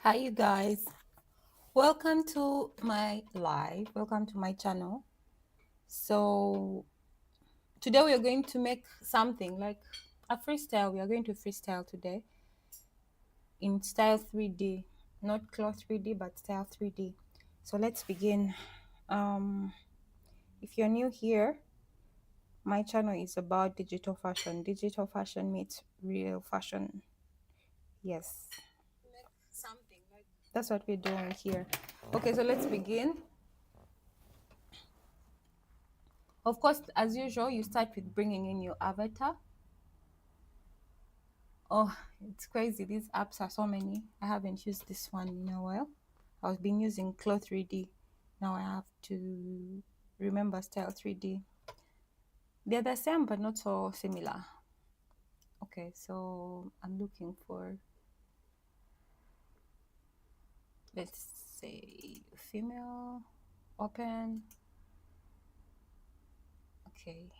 Hi, you guys. Welcome to my live. Welcome to my channel. So, today we are going to make something like a freestyle. We are going to freestyle today in style 3D, not Clo3d, but style 3D. So, let's begin. Um, if you're new here, my channel is about digital fashion. Digital fashion meets real fashion. Yes. That's what we're doing here. Okay, so let's begin. Of course, as usual, you start with bringing in your avatar. Oh, it's crazy. These apps are so many. I haven't used this one in a while. I've been using Clo3d. Now I have to remember style 3D. They're the same, but not so similar. Okay, so I'm looking for, let's say, female, open. Okay.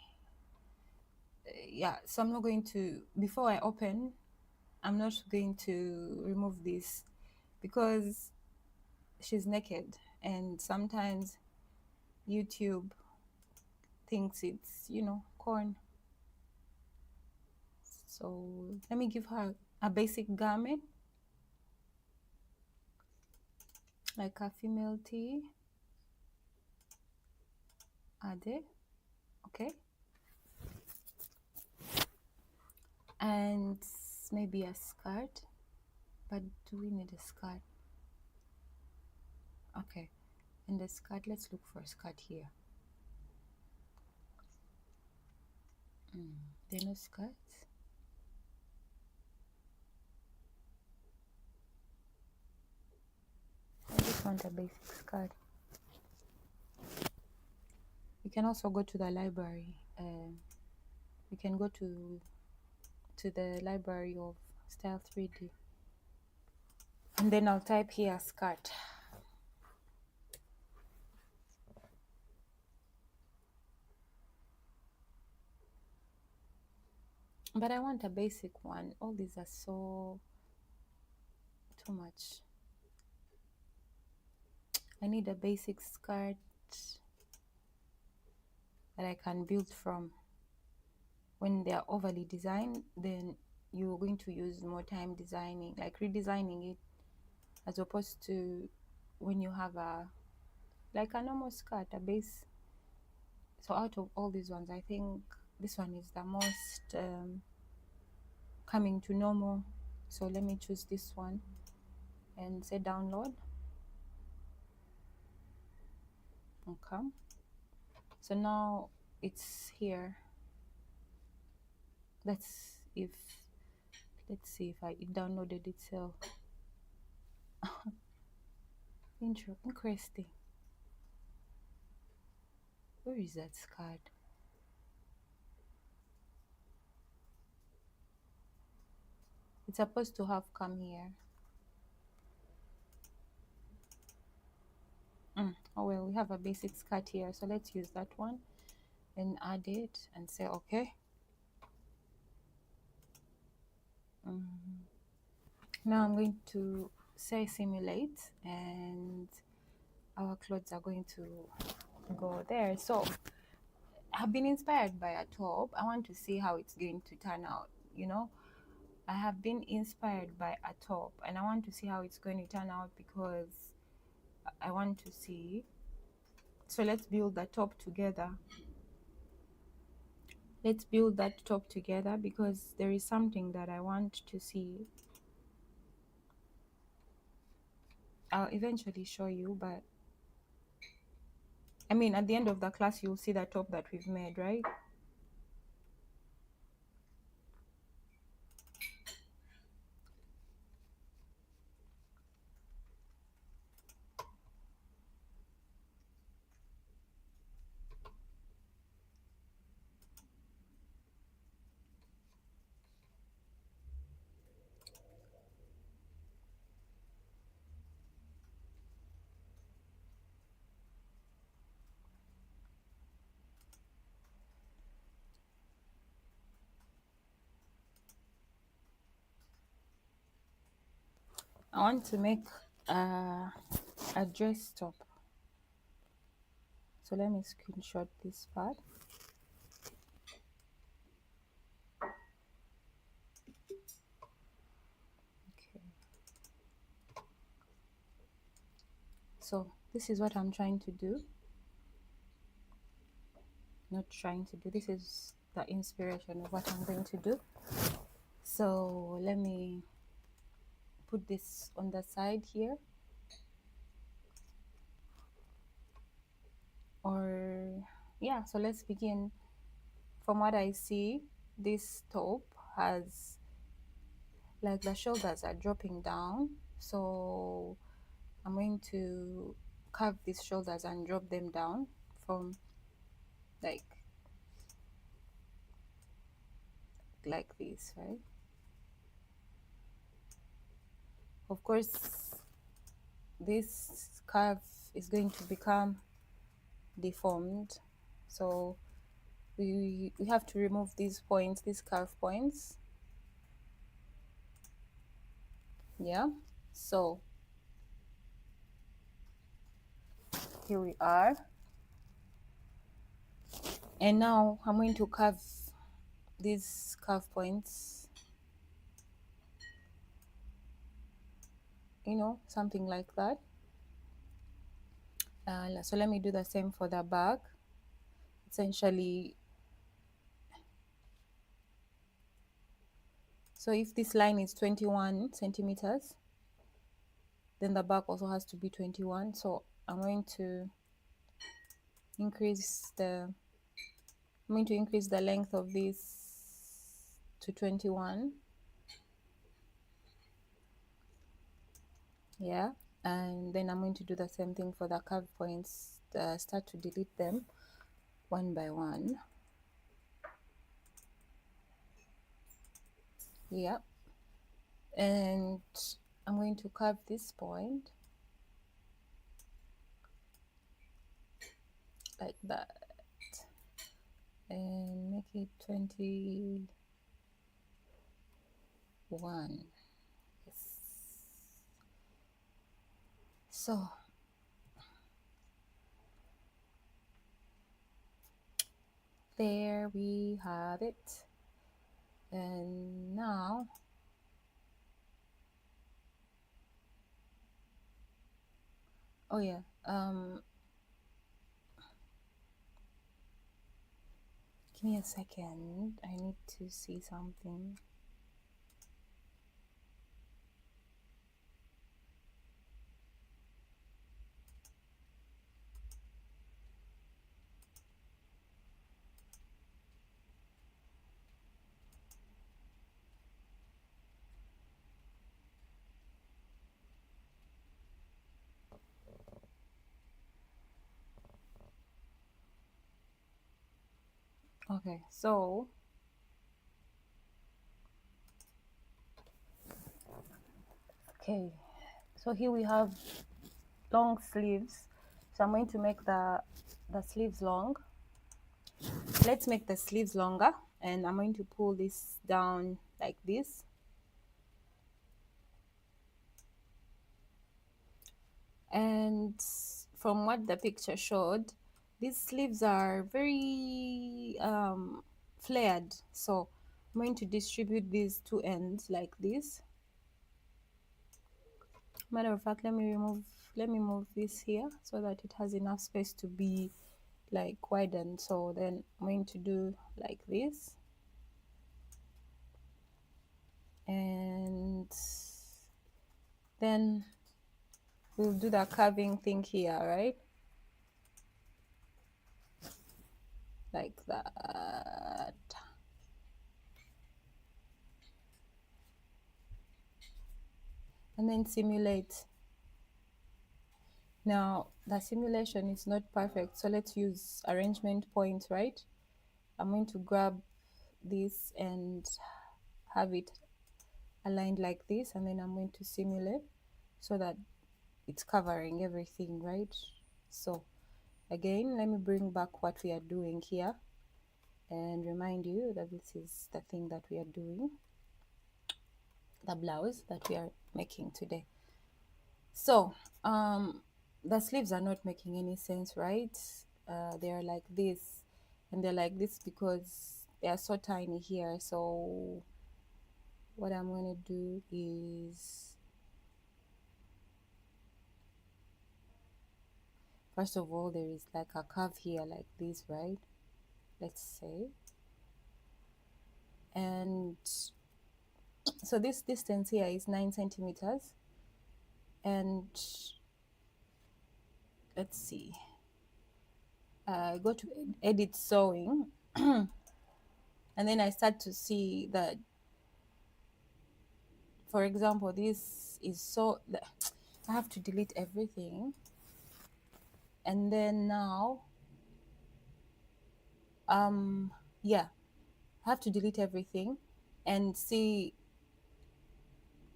Yeah, so I'm not going to, before I open, I'm not going to remove this because she's naked, and sometimes YouTube thinks it's, corn. So let me give her a basic garment, like a female tee. Ade, okay, and maybe a skirt. But do we need a skirt? Okay, and the skirt. Let's look for a skirt here. There are no skirts. I just want a basic skirt. You can also go to the library. You can go to the library of Style 3D, and then I'll type here skirt. But I want a basic one. All these are so too much. I need a basic skirt that I can build from. When they are overly designed, then you're going to use more time designing, like redesigning it, as opposed to when you have like a normal skirt, a base. So out of all these ones, I think this one is the most coming to normal. So let me choose this one and say download. Okay, so now it's here. Let's see if it downloaded itself. Interesting. Where is that card? It's supposed to have come here. Oh well, we have a basic skirt here, so let's use that one and add it and say okay. Now I'm going to say simulate, and our clothes are going to go there. So I've been inspired by a top. I want to see how it's going to turn out, I have been inspired by a top, and I want to see how it's going to turn out because I want to see. So let's build the top together. Let's build that top together because there is something that I want to see. I'll eventually show you, but I mean, at the end of the class, you'll see the top that we've made, right? I want to make a dress top. So let me screenshot this part. Okay. So this is what I'm trying to do. Not trying to do. This is the inspiration of what I'm going to do. So let me put this on the side here. Or yeah, so let's begin. From what I see, this top has like the shoulders are dropping down. So I'm going to curve these shoulders and drop them down from like this, right? Of course, this curve is going to become deformed, so we have to remove these points, these curve points. Yeah, so here we are, and now I'm going to curve these curve points, you know, something like that. So let me do the same for the back. Essentially, so if this line is 21 centimeters, then the back also has to be 21. So I'm going to increase the length of this to 21. Yeah, and then I'm going to do the same thing for the curve points. Start to delete them one by one. Yeah, and I'm going to curve this point like that and make it 21. Yes. So there we have it. And now oh yeah, give me a second, I need to see something. Okay, so here we have long sleeves. So I'm going to make the sleeves long. Let's make the sleeves longer, and I'm going to pull this down like this. And from what the picture showed, these sleeves are very flared, so I'm going to distribute these two ends like this. Matter of fact, let me move this here so that it has enough space to be like widened. So then I'm going to do like this, and then we'll do the curving thing here, right? Like that. And then simulate. Now the simulation is not perfect, so let's use arrangement point, right? I'm going to grab this and have it aligned like this, and then I'm going to simulate so that it's covering everything, right? So again, let me bring back what we are doing here and remind you that this is the thing that we are doing, the blouse that we are making today. So, the sleeves are not making any sense, right? They're like this, and they're like this because they are so tiny here. So, what I'm going to do is, first of all, there is like a curve here, like this, right? Let's say. And so, this distance here is 9 centimeters. And let's see, go to edit sewing. And then I start to see that, for example, this is so I have to delete everything. And then now, yeah, I have to delete everything and see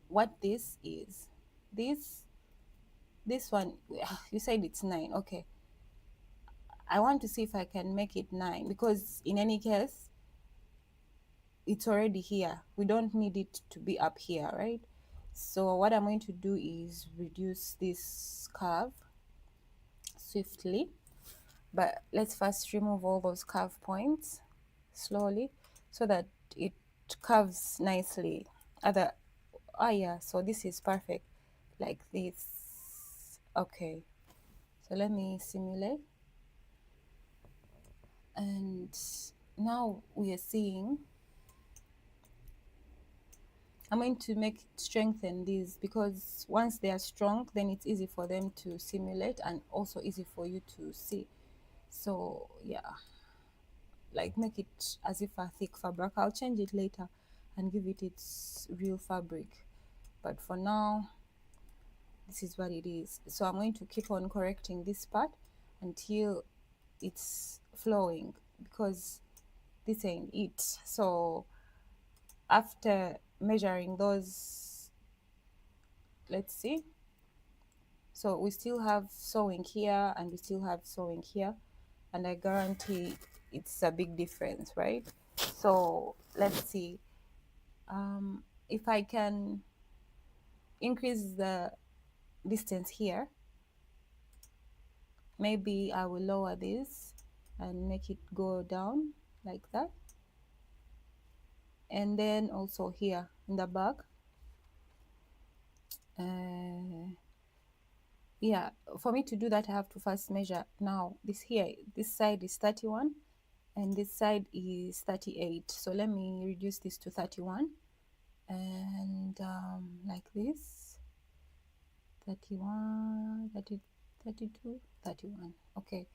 what this is. This one, you said it's 9. Okay, I want to see if I can make it 9, because in any case it's already here. We don't need it to be up here, right? So what I'm going to do is reduce this curve swiftly, but let's first remove all those curve points slowly so that it curves nicely. Yeah, so this is perfect, like this. Okay, so let me simulate, and now we are seeing, I'm going to strengthen these, because once they are strong, then it's easy for them to simulate and also easy for you to see. So yeah, like make it as if a thick fabric. I'll change it later and give it its real fabric, but for now this is what it is. So I'm going to keep on correcting this part until it's flowing, because this ain't it. So after measuring those, let's see, so we still have sewing here and we still have sewing here, and I guarantee it's a big difference, right? So let's see, if I can increase the distance here, maybe I will lower this and make it go down like that. And then also here in the back, yeah, for me to do that I have to first measure. Now this here, this side is 31 and this side is 38, so let me reduce this to 31, and like this, 31, 30, 32, 31. Okay,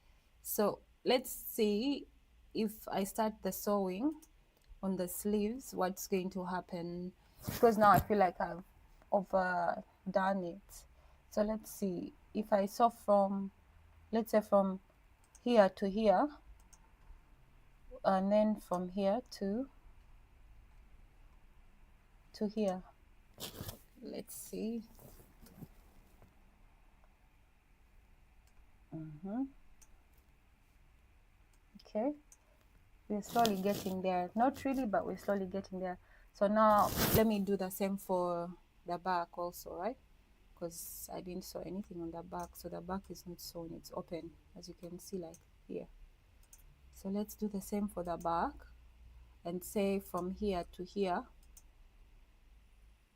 so let's see, if I start the sewing on the sleeves, what's going to happen, because now I feel like I've overdone it. So let's see, if I sew from, let's say from here to here, and then from here to here, let's see. Okay, we're slowly getting there, not really, but we're slowly getting there. So now let me do the same for the back also, right? Because I didn't sew anything on the back, so the back is not sewn, it's open, as you can see, like here. So let's do the same for the back, and say from here to here,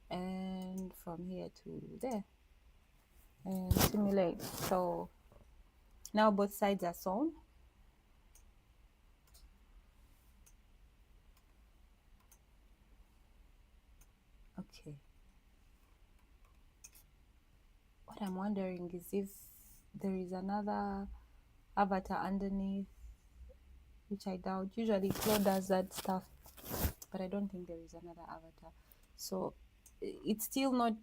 and from here to there, and simulate. So now both sides are sewn. Okay, what I'm wondering is if there is another avatar underneath, which I doubt. Usually Clo3d does that stuff, but I don't think there is another avatar. So it's still not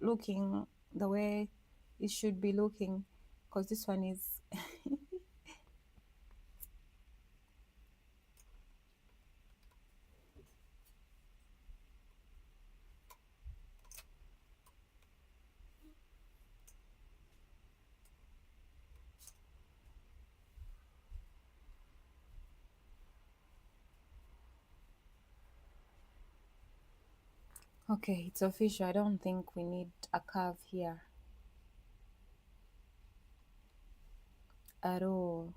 looking the way it should be looking, because this one is okay, it's official. I don't think we need a curve here. at all.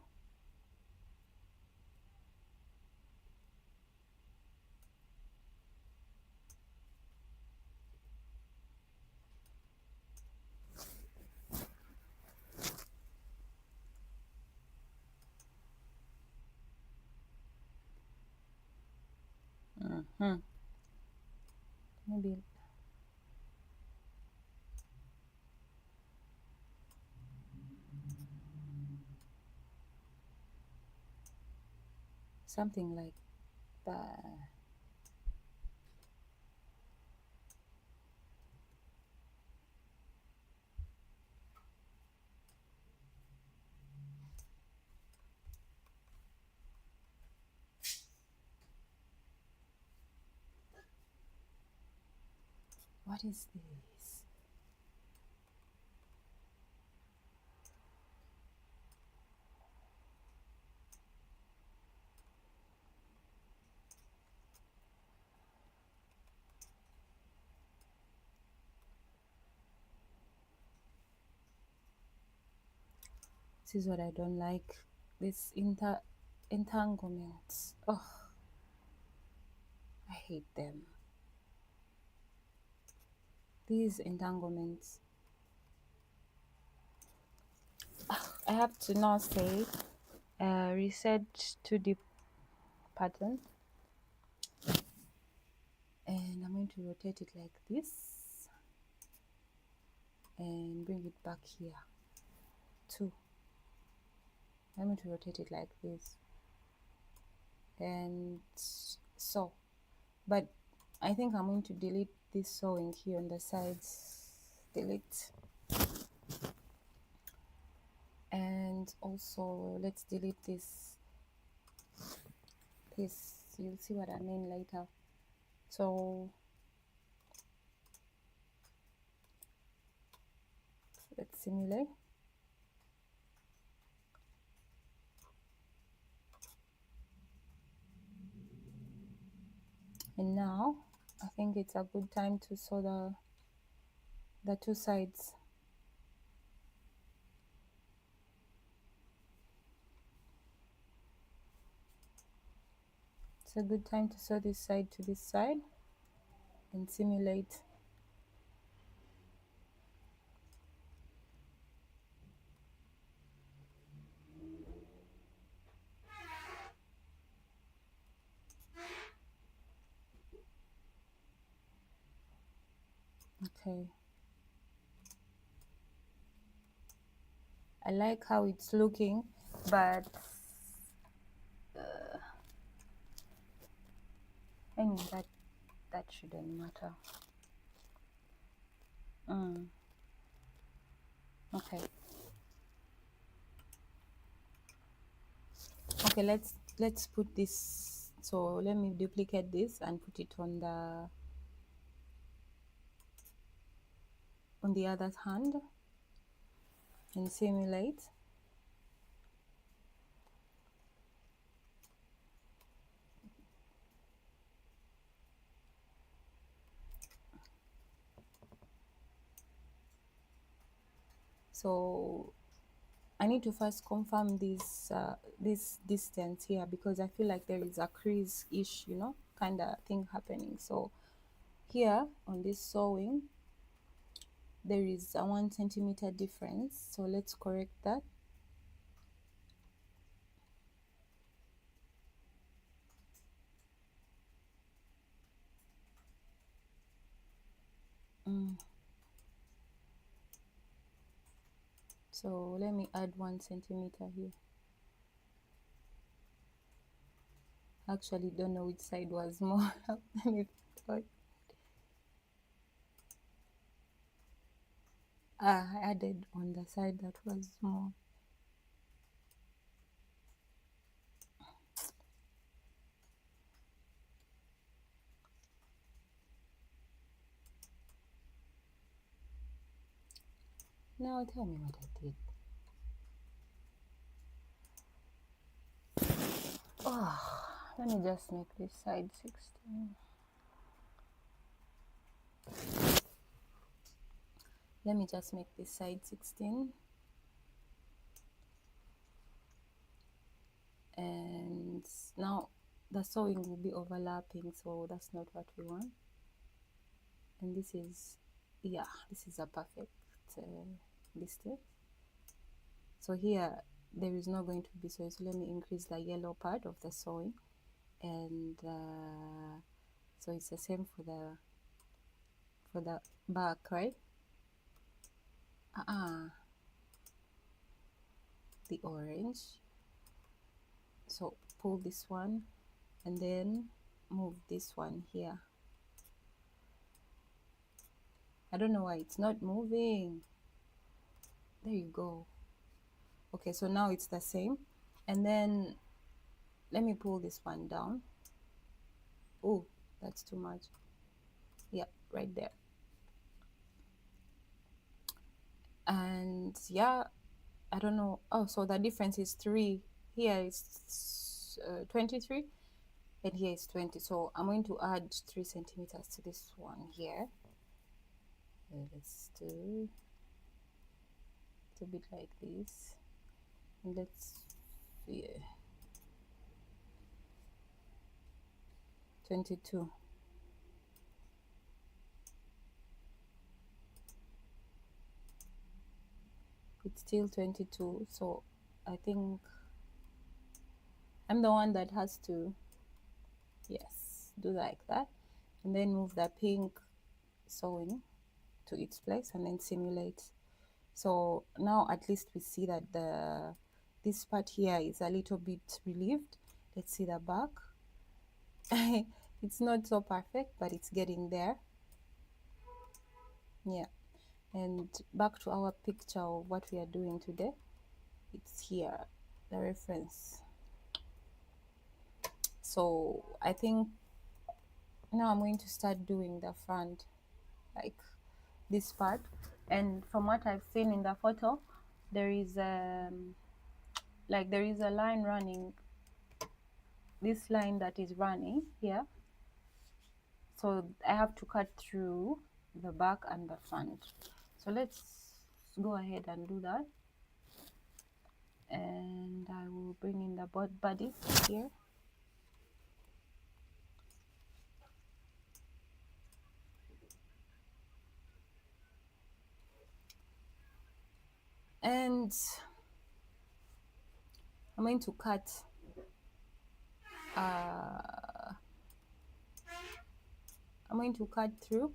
Mm-hmm. Maybe something like that. What is this? This is what I don't like. This entanglements. Oh, I hate them. These entanglements. I have to now say, reset to the pattern, and I'm going to rotate it like this and bring it back here too. I'm going to rotate it like this and so, but I think I'm going to delete this sewing here on the sides. Delete. And also let's delete this. You'll see what I mean later. So let's simulate. And now I think it's a good time to sew the two sides. It's a good time to sew this side to this side and simulate. Okay. I like how it's looking, but I mean that shouldn't matter. Okay. Okay, let's put this. So let me duplicate this and put it on the other hand and simulate. So I need to first confirm this distance here, because I feel like there is a crease-ish, kind of thing happening. So here on this sewing, there is a 1 centimeter difference. So let's correct that. So let me add 1 centimeter here. Actually don't know which side was more. Let me put. I added on the side that was more. Now tell me what I did. Oh, let me just make this side 16. Let me just make this side 16. now the sewing will be overlapping, so that's not what we want. And this is, yeah, this is a perfect distance. So here there is not going to be sewing, so let me increase the yellow part of the sewing. And so it's the same for the back, right? The orange. So pull this one and then move this one here. I don't know why it's not moving. There you go. Okay, so now it's the same. And then let me pull this one down. Oh, that's too much. Yeah, right there. And yeah, I don't know. Oh, so the difference is 3. Here is 23 and here is 20. So I'm going to add 3 centimeters to this one here. Let's do it a bit like this. And let's see, 22. It's still 22, so I think I'm the one that has to, yes, do like that, and then move the pink sewing to its place and then simulate. So now at least we see that this part here is a little bit relieved. Let's see the back. It's not so perfect, but it's getting there. Yeah. And back to our picture of what we are doing today. It's here, the reference. So I think now I'm going to start doing the front, like this part. And from what I've seen in the photo, there is there is a line running, this line that is running here. So I have to cut through the back and the front. So let's go ahead and do that. And I will bring in the body here. And I'm going to cut through,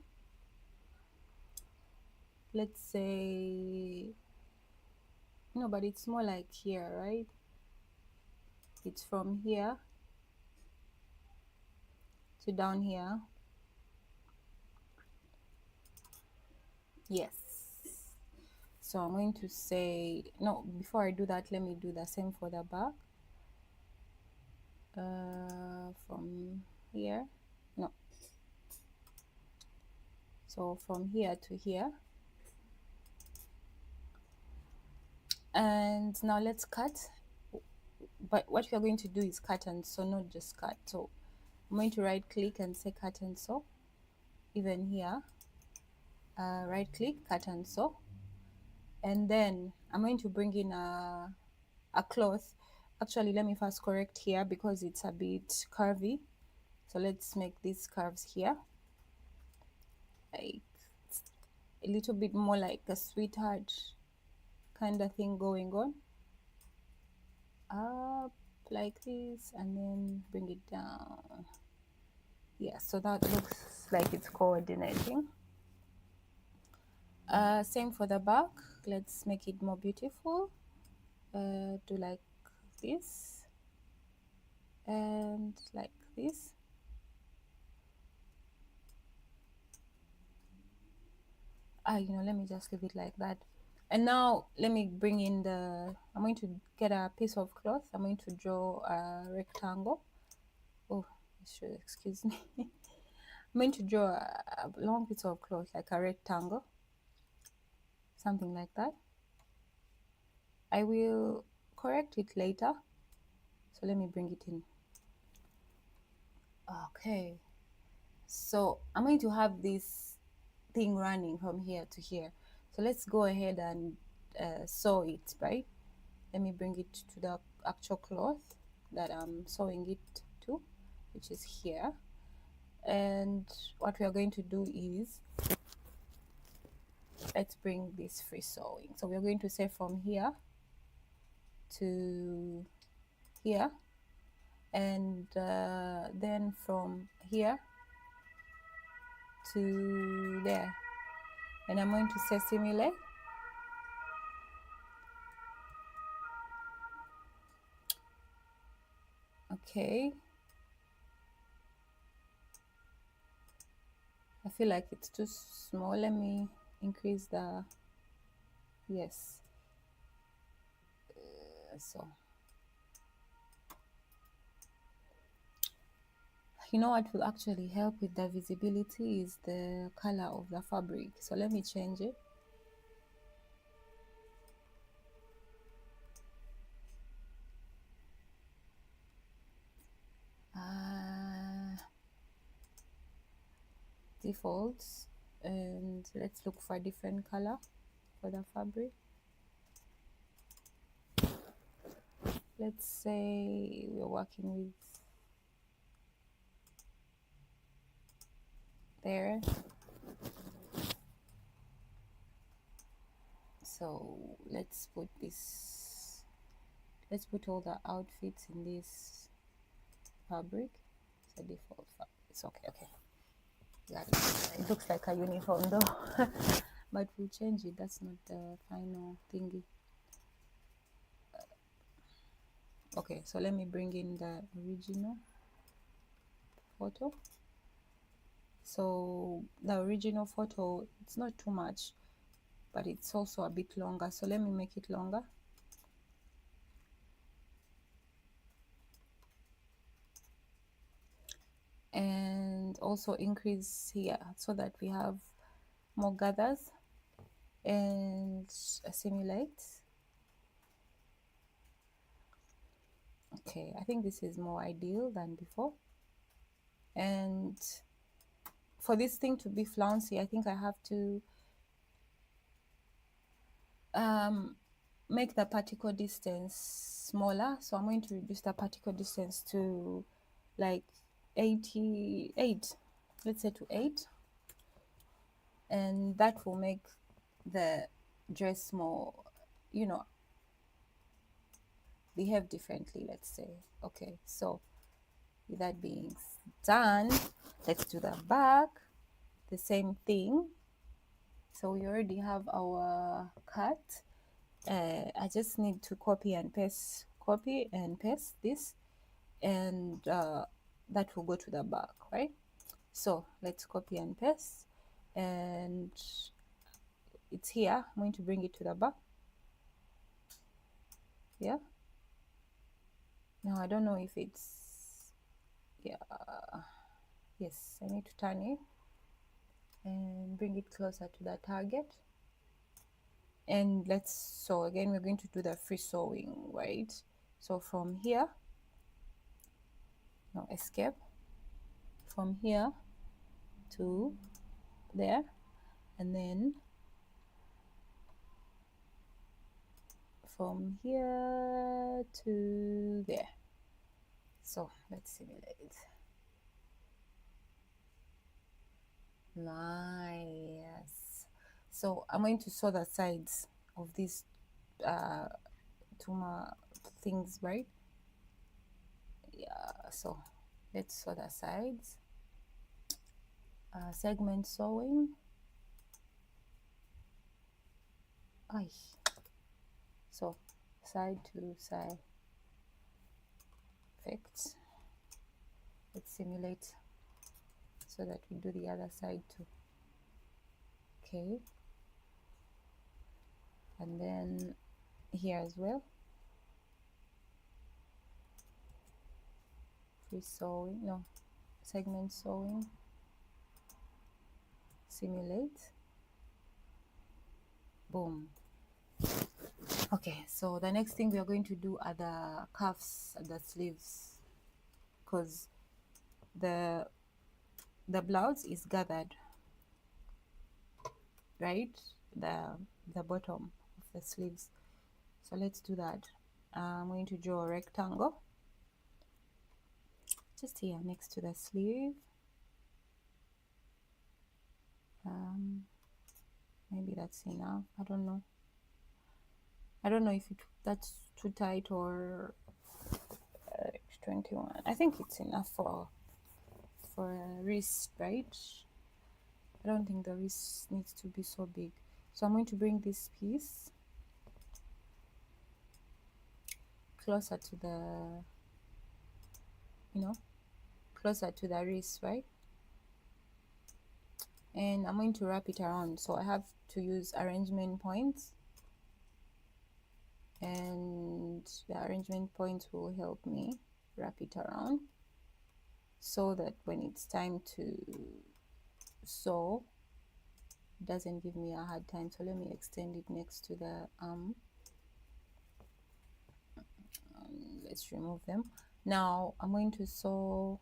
let's say, no, but it's more like here, right? It's from here to down here. Yes. So I'm going to say, no, before I do that, let me do the same for the back. From here, no, so from here to here. And now let's cut, but what we are going to do is cut and sew, not just cut. So I'm going to right click and say cut and sew. Even here, right click, cut and sew. And then I'm going to bring in a cloth. Actually, let me first correct here because it's a bit curvy. So let's make these curves here, like a little bit more like a sweetheart kind of thing going on. Up like this and then bring it down. Yeah, so that looks like it's coordinating. Same for the back. Let's make it more beautiful. Do like this and like this. Let me just leave it like that. And now let me bring in I'm going to get a piece of cloth. I'm going to draw a rectangle. Oh, excuse me. I'm going to draw a long piece of cloth, like a rectangle, something like that. I will correct it later, so let me bring it in. Okay, so I'm going to have this thing running from here to here, so let's go ahead and sew it, right? Let me bring it to the actual cloth. that I'm sewing it to, which is here. And what we are going to do is, let's bring this free sewing. So we're going to say from here to here, and then from here to there, and I'm going to say simulate. Okay, I feel like it's too small. Let me increase the, yes. So you know what will actually help with the visibility is the color of the fabric. So let me change it. Defaults, and let's look for a different color for the fabric. Let's say we're working with there. So let's put this, let's put all the outfits in this fabric. It's a default fabric. It's okay. Okay, got it. It looks like a uniform though, but we'll change it. That's not the final thingy. Okay, so let me bring in the original photo. So the original photo, it's not too much, but it's also a bit longer. So let me make it longer. And also increase here so that we have more gathers, and assimilate. Okay, I think this is more ideal than before. And for this thing to be flouncy, I think I have to make the particle distance smaller. So I'm going to reduce the particle distance to like 88, let's say to 8, and that will make the dress more, you know, behave differently, let's say. Okay, so with that being done, let's do the back, the same thing. So we already have our cut. I just need to copy and paste this, and that will go to the back, right? So let's copy and paste, and it's here. I'm going to bring it to the back. Yeah, now I don't know if it's, yeah, yes, I need to turn it and bring it closer to the target. And let's sew again. We're going to do the free sewing, right? So from here, no, escape, from here to there, and then from here to there. So let's simulate. Nice. So I'm going to sew the sides of these tuma things, right? Yeah, so let's sew the sides. Segment sewing. Ay. So side to side. Perfect. Let's simulate so that we do the other side too. Okay, and then here as well, free sewing, no, segment sewing, simulate, boom. Okay, so the next thing we are going to do are the cuffs and the sleeves, because the blouse is gathered, right? The bottom of the sleeves. So let's do that. I'm going to draw a rectangle, just here next to the sleeve. Maybe that's enough. I don't know. I don't know if that's too tight or 21. I think it's enough for a wrist, right? I don't think the wrist needs to be so big. So I'm going to bring this piece closer to the, closer to the wrist, right? And I'm going to wrap it around. So I have to use arrangement points, and the arrangement points will help me wrap it around so that when it's time to sew, it doesn't give me a hard time. So let me extend it next to the let's remove them. Now I'm going to sew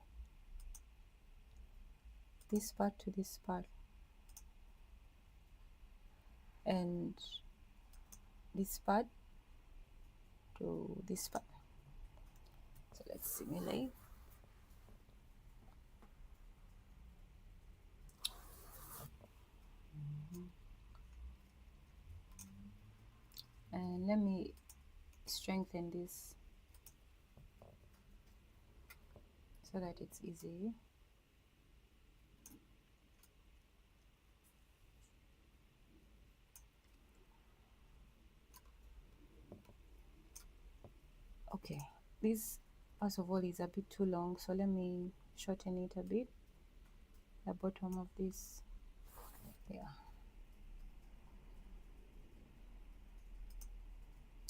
this part to this part and this part to this part. So let's simulate. And let me strengthen this so that it's easy. Okay, this first of all is a bit too long, so let me shorten it a bit. The bottom of this, yeah.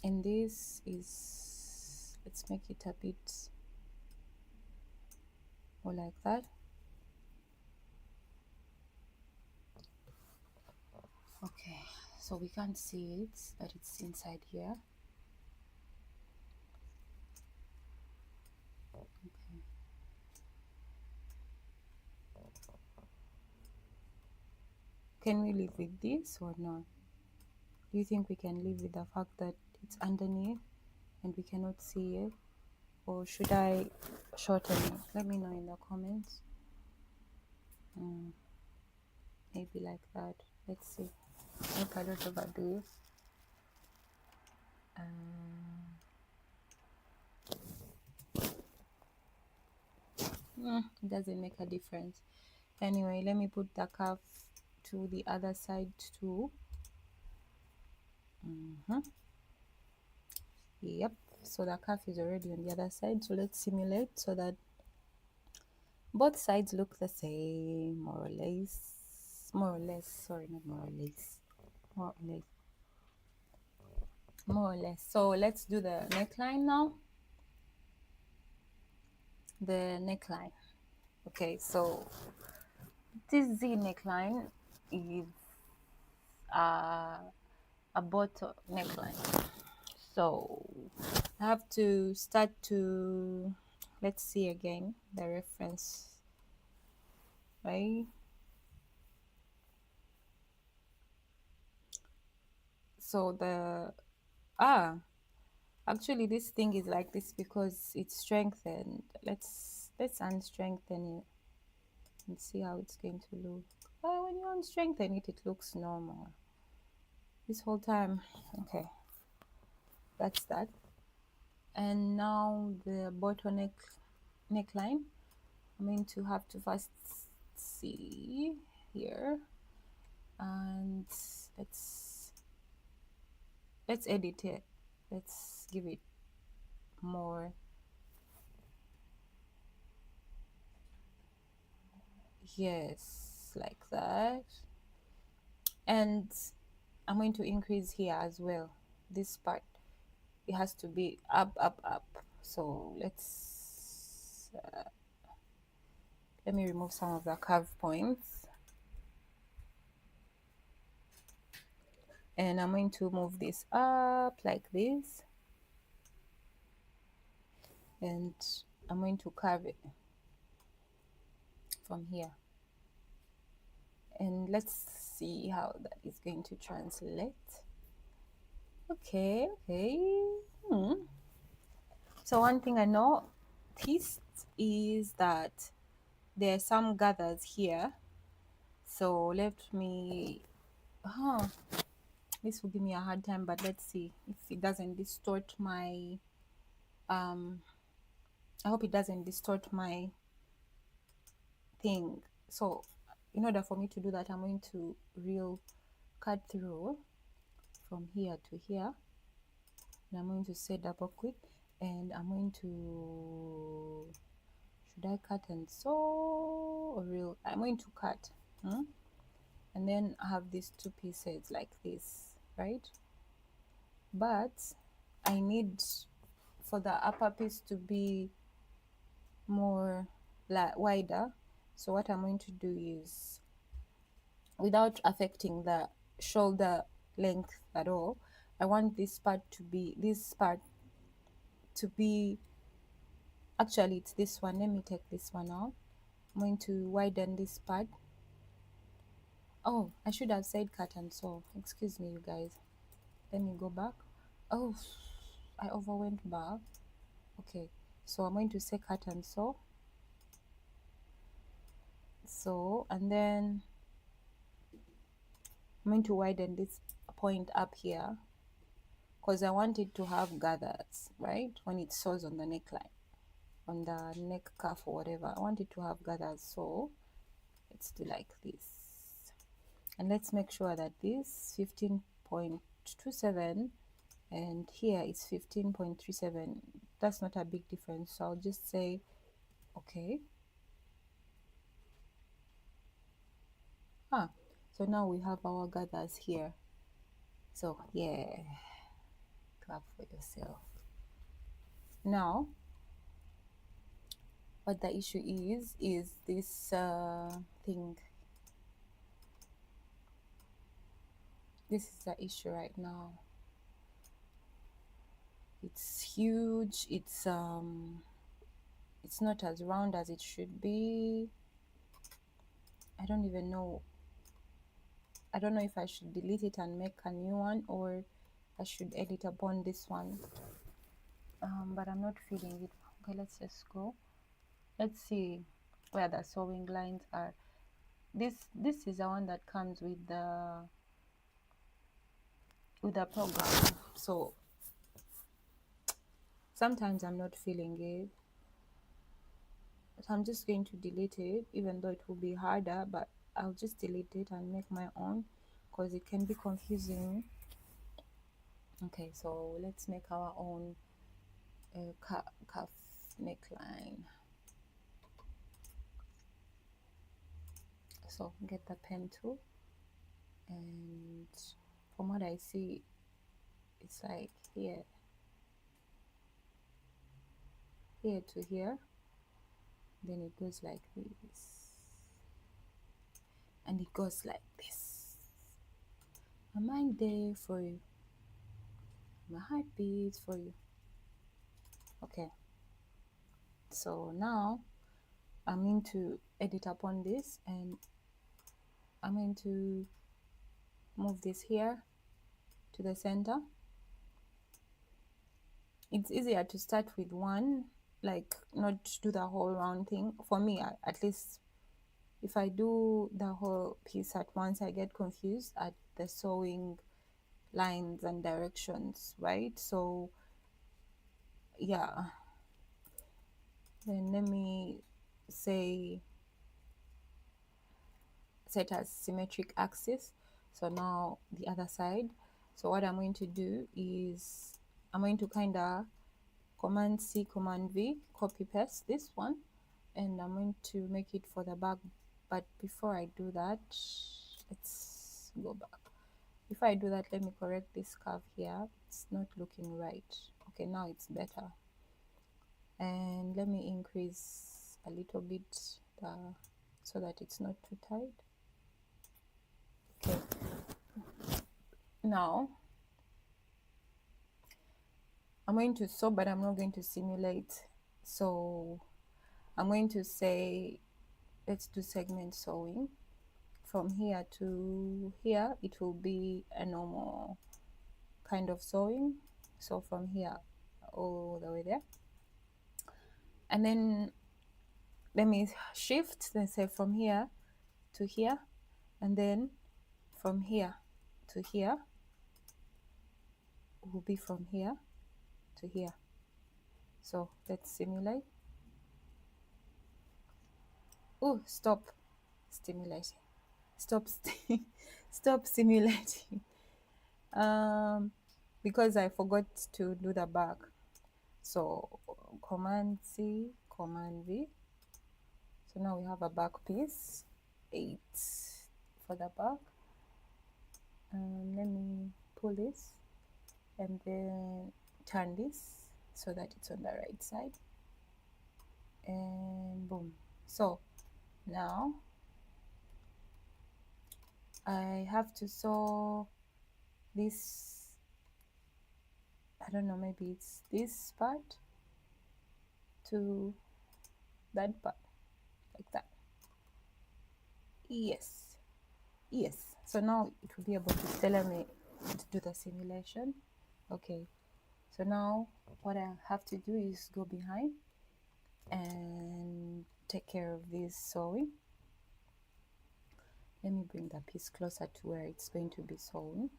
And this is, let's make it a bit more like that. Okay, so we can't see it, but it's inside here. Okay. Can we live with this or not? Do you think we can live with the fact that it's underneath and we cannot see it? Or should I shorten it? Let me know in the comments. Maybe like that. Let's see. Hope I don't overdo it. It doesn't make a difference. Anyway, let me put the cuff to the other side too. Yep, so the cuff is already on the other side. So let's simulate so that both sides look the same, more or less. More or less, sorry, not more or less. More or less. More or less. So let's do the neckline now. The neckline. Okay, so this Z neckline is a bottom neckline. So I have to start to, let's see again the reference, right? So the actually this thing is like this because it's strengthened. Let's unstrengthen it and see how it's going to look. When you unstrengthen it, it looks normal this whole time. Okay, that's that. And now the bottleneck neckline, I'm going to have to first see here, and let's edit it. Let's give it more. Yes, like that. And I'm going to increase here as well. This part, it has to be up, up, up. So let's let me remove some of the curve points, and I'm going to move this up like this, and I'm going to curve it from here, and let's see how that is going to translate. Okay. So one thing I know noticed is that there are some gathers here. So let me, huh, this will give me a hard time, but let's see if it doesn't distort my, I hope it doesn't distort my thing. So in order for me to do that, I'm going to cut through from here to here, and I'm going to say double click, and I'm going to, should I cut and sew or real? I'm going to cut, and then I have these two pieces like this, right? But I need for the upper piece to be more wider. So what I'm going to do is, without affecting the shoulder length at all, I want this part to be, actually it's this one. Let me take this one out. I'm going to widen this part. Oh, I should have said cut and sew. Excuse me, you guys. Let me go back. Oh, I overwent back. Okay, so I'm going to say cut and sew. So, and then I'm going to widen this point up here because I want it to have gathers, right? When it sews on the neckline, on the neck cuff or whatever, I want it to have gathers. So let's do like this. And let's make sure that this 15.27 and here is 15.37. That's not a big difference. So I'll just say, okay. So now we have our gathers here. So yeah, clap for yourself. Now, what the issue is this thing. This is the issue right now. It's huge. It's not as round as it should be. I don't even know. I don't know if I should delete it and make a new one, or I should edit upon this one. But I'm not feeling it. Okay, let's just go. Let's see where the sewing lines are. This is the one that comes with the program. So sometimes I'm not feeling it. So I'm just going to delete it, even though it will be harder, but I'll just delete it and make my own because it can be confusing. Okay, so let's make our own cuff neckline. So get the pen tool, and from what I see, it's like here to here, then it goes like this, and it goes like this. My mind there for you, my heart beats for you. Okay, so now I'm going to edit upon this, and I'm going to move this here to the center. It's easier to start with one, like not do the whole round thing. For me, at least, if I do the whole piece at once, I get confused at the sewing lines and directions, right? So yeah, then let me say set as symmetric axis. So now the other side. So what I'm going to do is I'm going to kind of Command C, Command V, copy paste this one, and I'm going to make it for the back. But before I do that, let's go back. Before I do that, let me correct this curve here. It's not looking right. Okay, now it's better. And let me increase a little bit so that it's not too tight. Okay, now I'm going to sew, but I'm not going to simulate. So I'm going to say, let's do segment sewing. From here to here, it will be a normal kind of sewing. So from here all the way there. And then let me shift, then say from here to here, and then from here to here will be from here to here. So let's simulate. Oh, stop stimulating. Stop stop simulating. Because I forgot to do the back. So Command C, Command V. So now we have a back piece, 8 for the back. Let me pull this and then turn this so that it's on the right side, and boom. So now I have to sew this, I don't know, maybe it's this part to that part, like that. Yes, yes. So now it will be able to tell me to do the simulation. Okay, so now what I have to do is go behind and take care of this sewing. Let me bring the piece closer to where it's going to be sewn.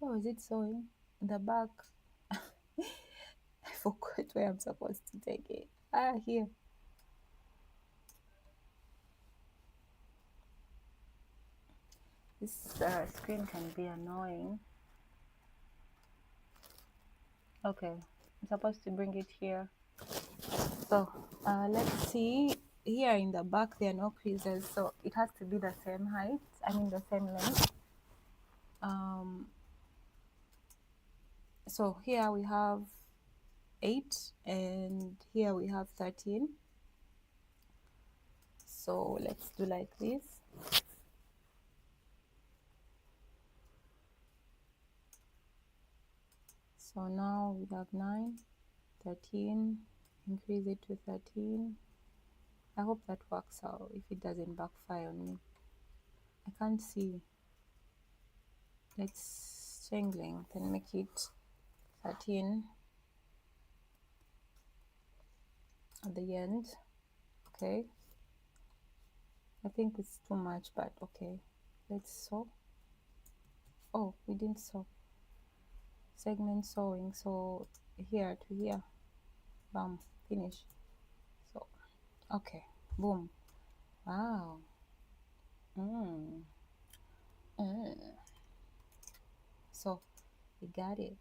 Oh, is it sewing? The back. I forgot where I'm supposed to take it. Ah, here. This screen can be annoying. Okay, I'm supposed to bring it here. So let's see. Here in the back there are no creases, so it has to be the same height, I mean the same length. So here we have 8 and here we have 13. So let's do like this. So now we have 9, 13, increase it to 13. I hope that works out, if it doesn't backfire on me. I can't see. Let's change length and make it 13 at the end. Okay, I think it's too much, but okay, let's sew. Oh, we didn't sew. Segment sewing, so here to here, bam, finish. So okay, boom. Wow. So we got it.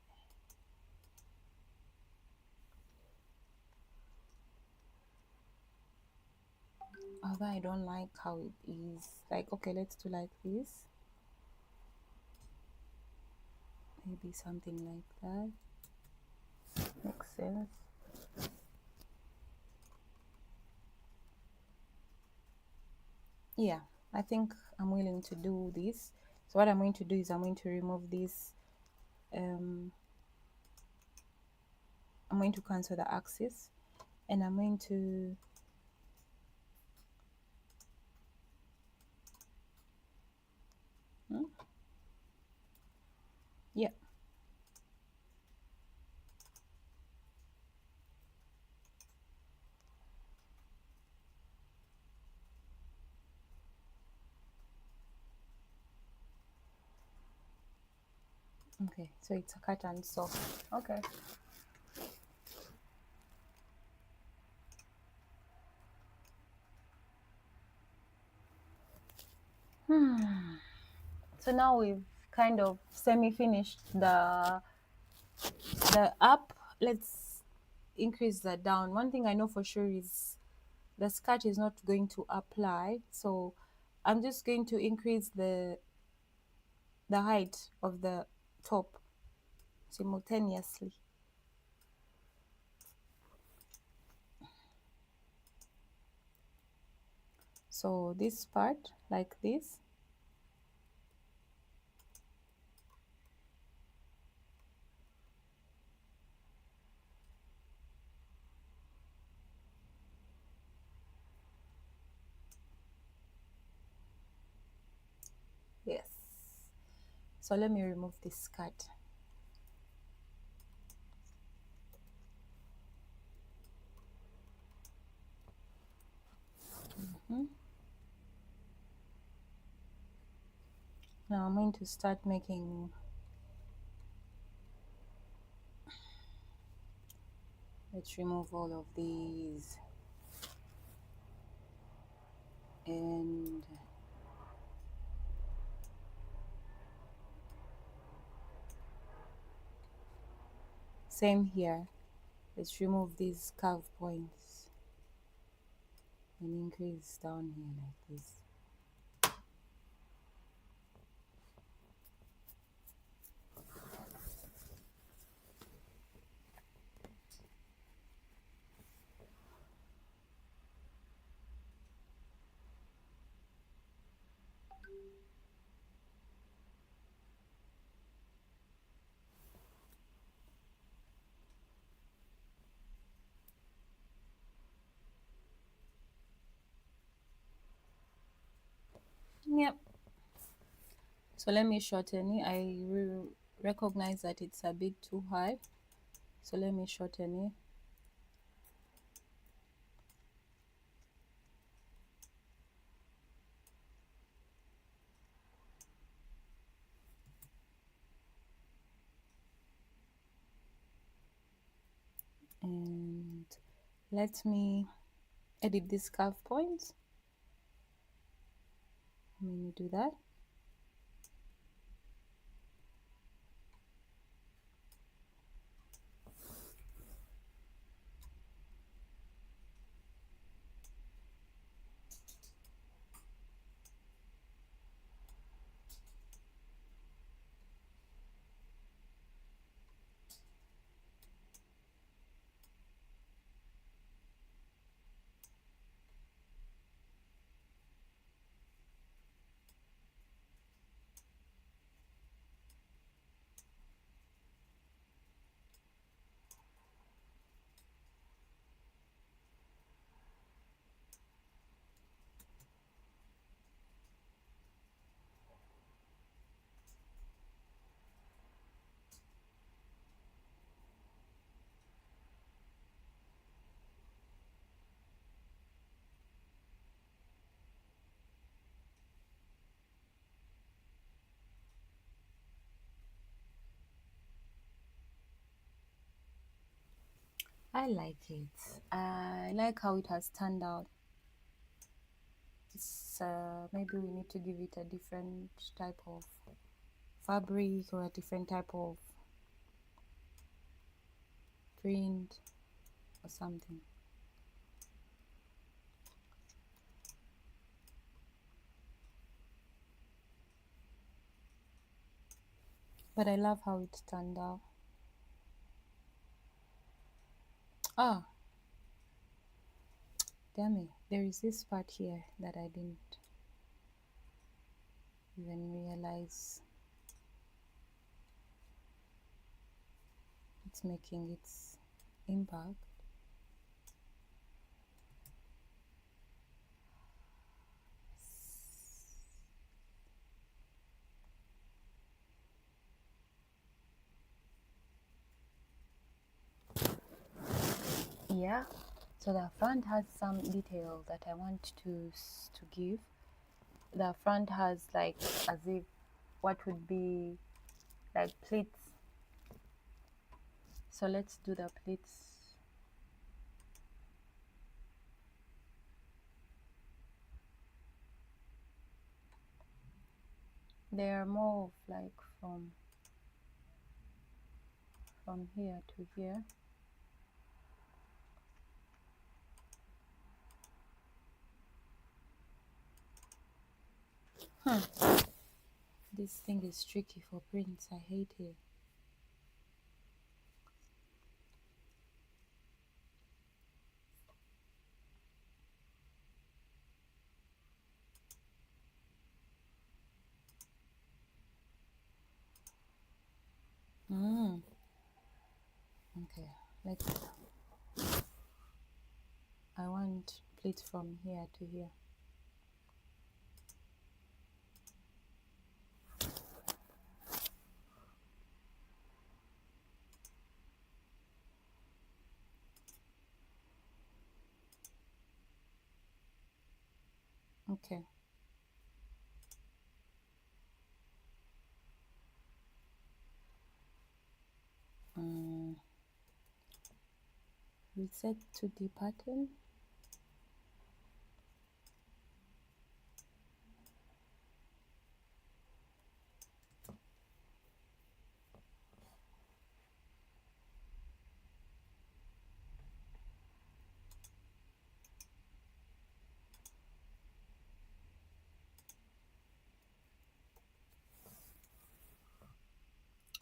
Although I don't like how it is. Like, okay, let's do like this. Maybe something like that. Makes sense. Yeah, I think I'm willing to do this. So what I'm going to do is I'm going to remove this. I'm going to cancel the axis, and I'm going to yeah. Okay, so it's a cut and sew. Okay. So now we've kind of semi-finished the up. Let's increase the down. One thing I know for sure is the skirt is not going to apply, so I'm just going to increase the height of the top simultaneously. So this part like this. So let me remove this skirt. Now I'm going to start making, let's remove all of these, and same here. Let's remove these curve points and increase down here like this. Yep. So let me shorten it. I recognize that it's a bit too high. So let me shorten it. And let me edit this curve point. Let me do that. I like it. I like how it has turned out. It's, maybe we need to give it a different type of fabric or a different type of print or something. But I love how it turned out. Ah, damn it. There is this part here that I didn't even realize it's making its impact. Yeah, so the front has some detail that I want to give. The front has like as if what would be like pleats. So let's do the pleats. They are more of like from here to here. This thing is tricky for prints. I hate it. Okay, let's. I want pleats from here to here. Okay. Mm, reset to the pattern.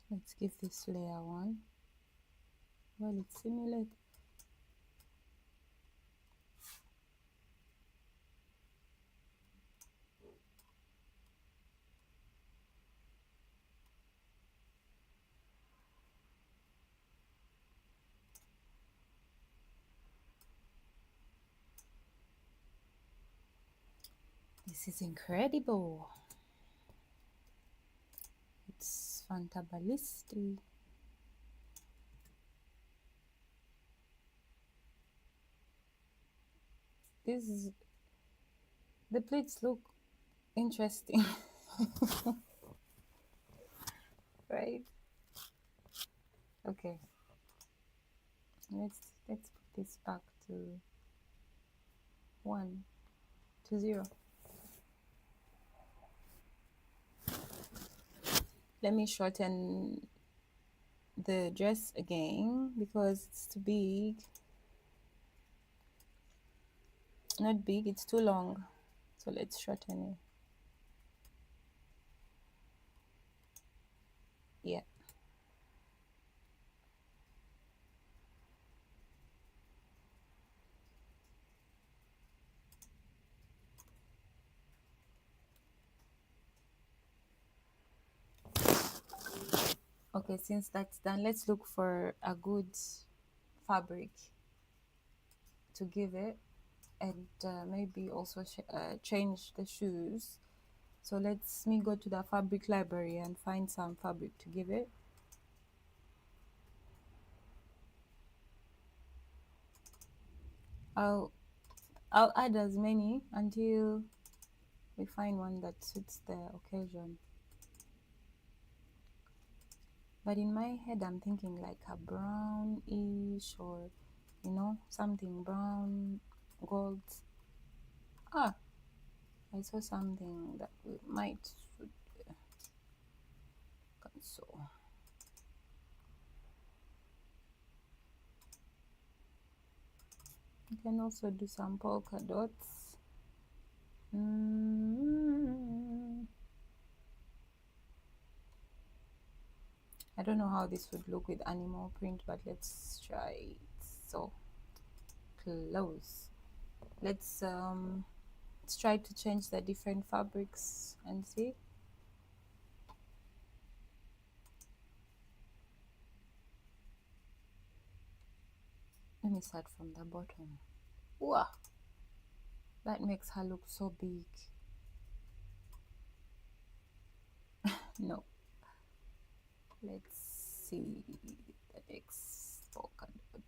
Let's give this layer one while it simulates. This is incredible. It's fantabalistic. This is, the plates look interesting, right? Okay, let's put this back to 1 to 0. Let me shorten the dress again because it's too big. Not big, it's too long. So let's shorten it. Yeah. Okay, since that's done, let's look for a good fabric to give it, and maybe also change the shoes. So let's me go to the fabric library and find some fabric to give it. I'll I'll add as many until we find one that suits the occasion. But in my head, I'm thinking like a brownish, or something brown, gold. Ah, I saw something that we might suit. So you can also do some polka dots. I don't know how this would look with animal print, but let's try it. So close. Let's try to change the different fabrics and see. Let me start from the bottom. Wow, that makes her look so big. No, let's see the next polka dot.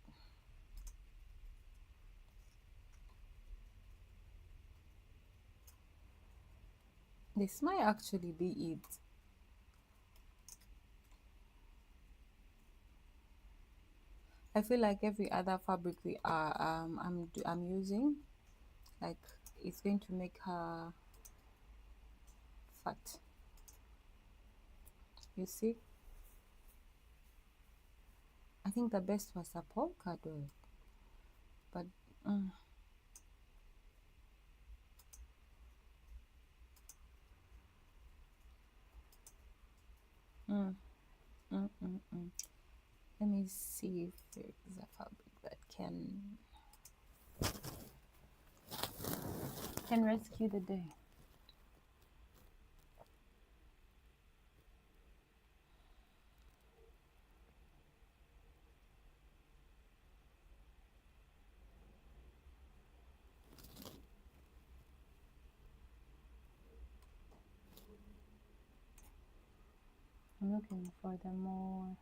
This might actually be it. I feel like every other fabric I'm using, like, it's going to make her fat. You see, I think the best was a polka dot, but mm, mm, let me see if there is a fabric that can rescue the day. I'm looking for the more.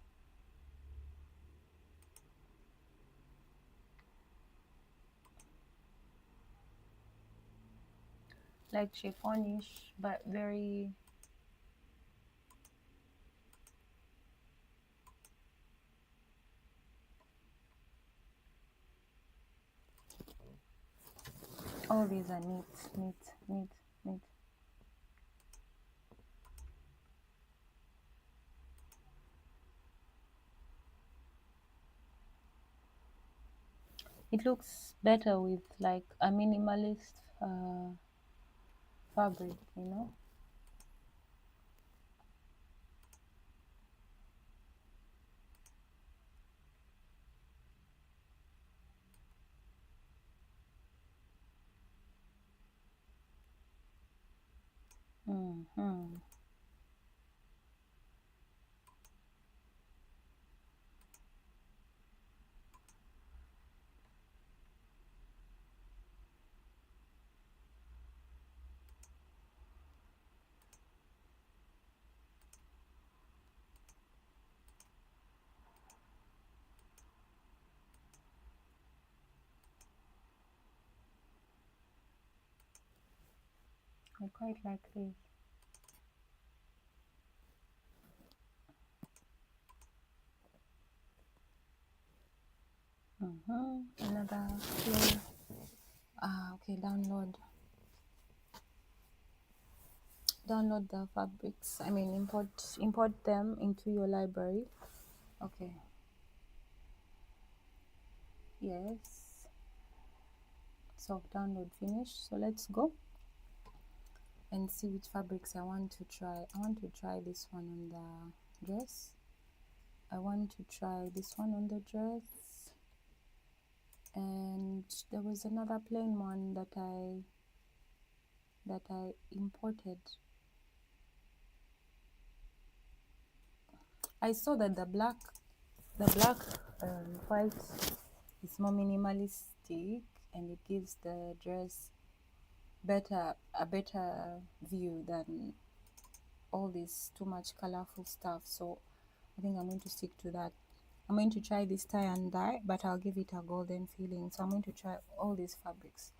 like chiffonish, but very. All these are neat, neat, neat, neat. It looks better with like a minimalist fabric, you know. Mm-hmm. I quite like this. Another flow. Okay, download the fabrics. I mean, import them into your library. Okay. Yes. So download finished. So let's go and see which fabrics I want to try. I want to try this one on the dress. I want to try this one on the dress. And there was another plain one that I imported. I saw that the black white is more minimalistic, and it gives the dress a better view than all this too much colorful stuff. So I think I'm going to stick to that. I'm going to try this tie and dye, but I'll give it a golden feeling. So I'm going to try all these fabrics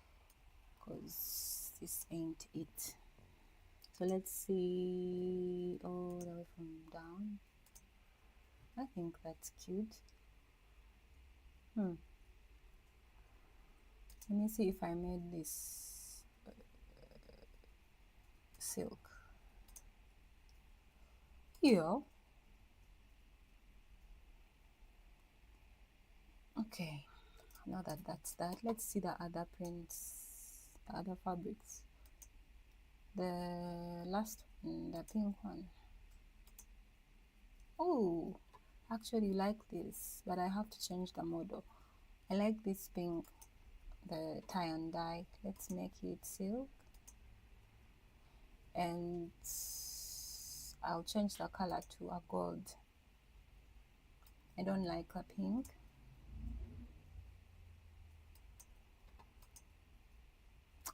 because this ain't it. So let's see all the way from down. I think that's cute. Let me see if I made this silk. Yeah. Okay. Now that's that. Let's see the other prints, the other fabrics. The last one, the pink one. Oh, actually like this, but I have to change the model. I like this pink, the tie and dye. Let's make it silk, and I'll change the color to a gold. I don't like a pink.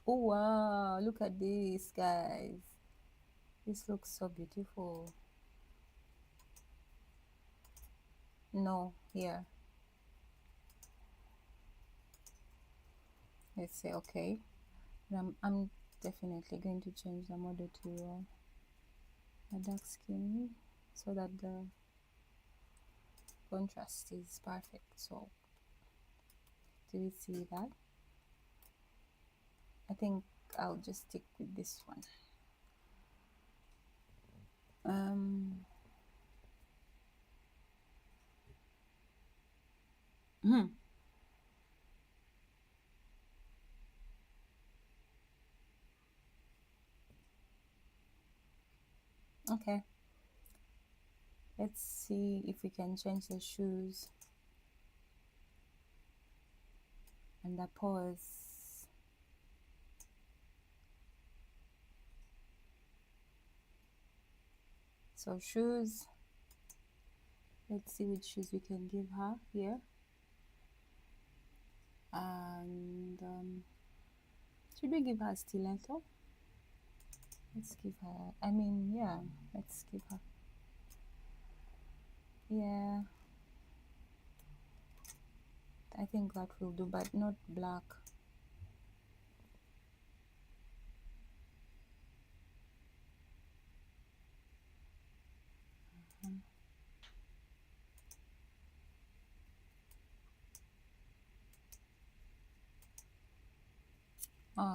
Oh wow, look at this, guys. This looks so beautiful. No, here. Let's say okay. I'm definitely going to change the model to a dark skin so that the contrast is perfect. So do you see that? I think I'll just stick with this one. Hmm. Okay, let's see if we can change the shoes and the paws. So shoes, let's see which shoes we can give her here. And should we give her a stiletto? Let's give her, I mean, yeah, let's give her, yeah, I think that will do, but not black.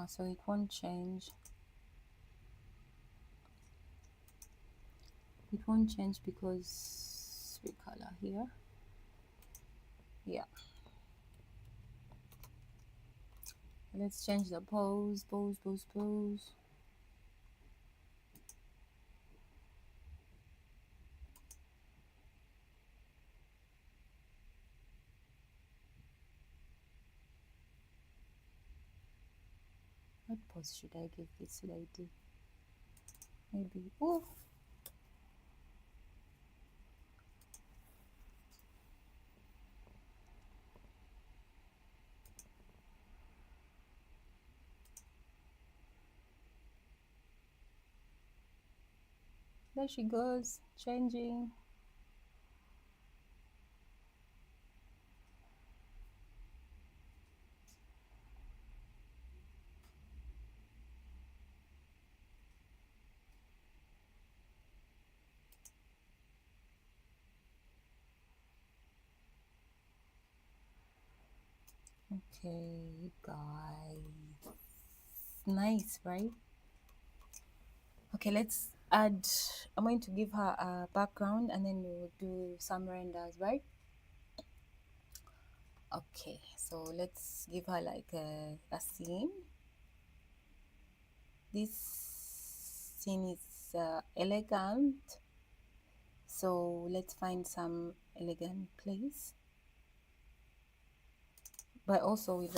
So it won't change. It won't change because recolor here. Yeah. Let's change the pose. What pose should I give this lady? Maybe, oh, there she goes, changing. Okay, guys. Nice, right? Okay, let's add, I'm going to give her a background and then we'll do some renders, right? Okay, so let's give her like a scene. This scene is elegant, so let's find some elegant place, but also with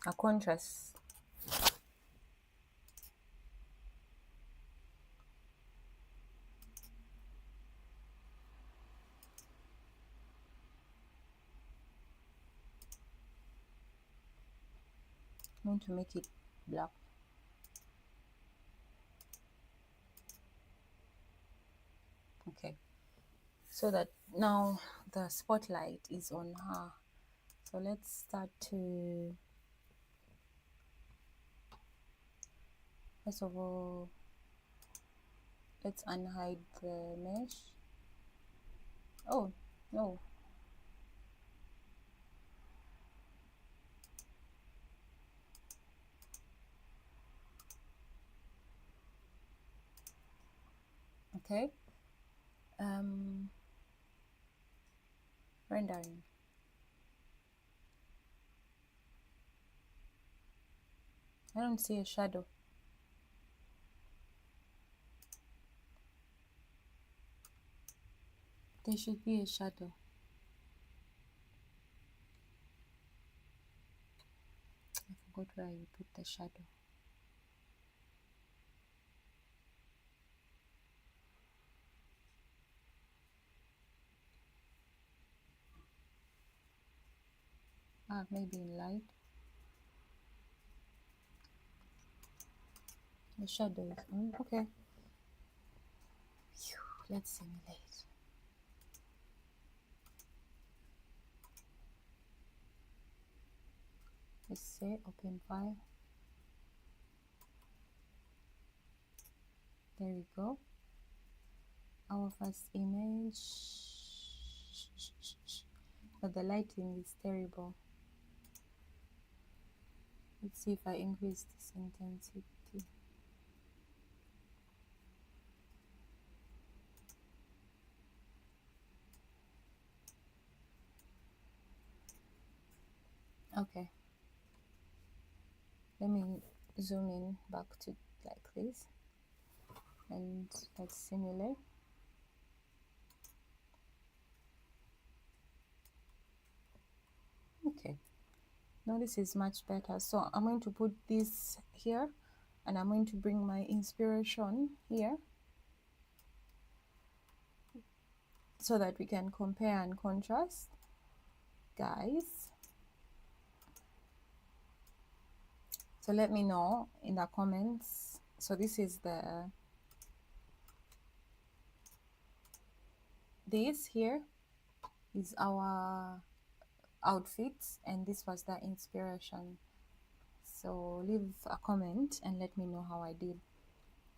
a contrast. I'm going to make it black. Okay, so that now the spotlight is on her. So let's start to, first of all, let's unhide the mesh. Oh, no. Okay. Rendering. I don't see a shadow. There should be a shadow. I forgot where you put the shadow. Maybe in light. The shadow is on. Okay. Let's simulate. Let's say open file. There we go. Our first image. But the lighting is terrible. Let's see if I increase this intensity. Okay. Let me zoom in back to like this. And let's simulate. Okay. Now this is much better. So I'm going to put this here and I'm going to bring my inspiration here so that we can compare and contrast, guys. So let me know in the comments. So this is this here is our outfits and this was the inspiration. So leave a comment and let me know how I did.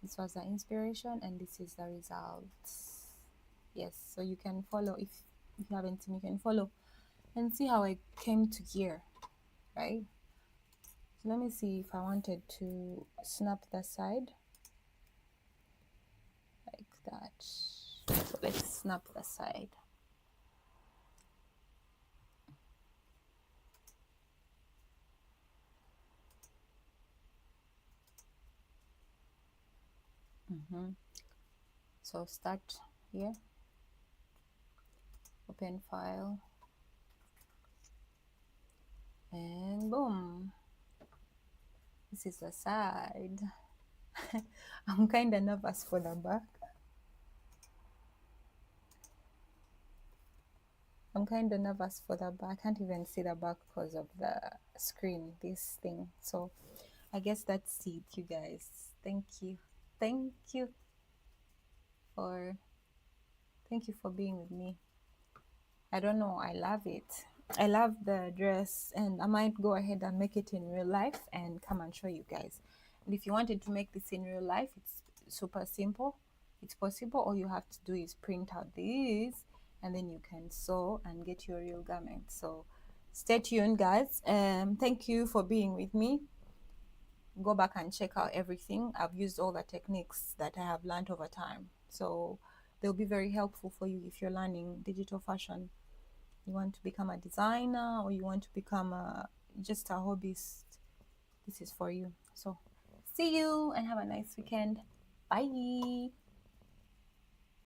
This was the inspiration and this is the result. Yes, so you can follow, if you haven't seen, you can follow and see how I came to here, right? So let me see if I wanted to snap the side like that. So let's snap the side. So start here, open file, and boom, this is the side. I'm kind of nervous for the back. I'm kind of nervous for the back. I can't even see the back because of the screen, this thing. So I guess that's it, you guys. Thank you. Thank you for being with me. I don't know, I love it. I love the dress, and I might go ahead and make it in real life and come and show you guys. And if you wanted to make this in real life, it's super simple. It's possible. All you have to do is print out these, and then you can sew and get your real garment. So stay tuned, guys. Thank you for being with me. Go back and check out everything. I've used all the techniques that I have learned over time, so they'll be very helpful for you if you're learning digital fashion. You want to become a designer, or you want to become just a hobbyist, this is for you. So see you and have a nice weekend. Bye.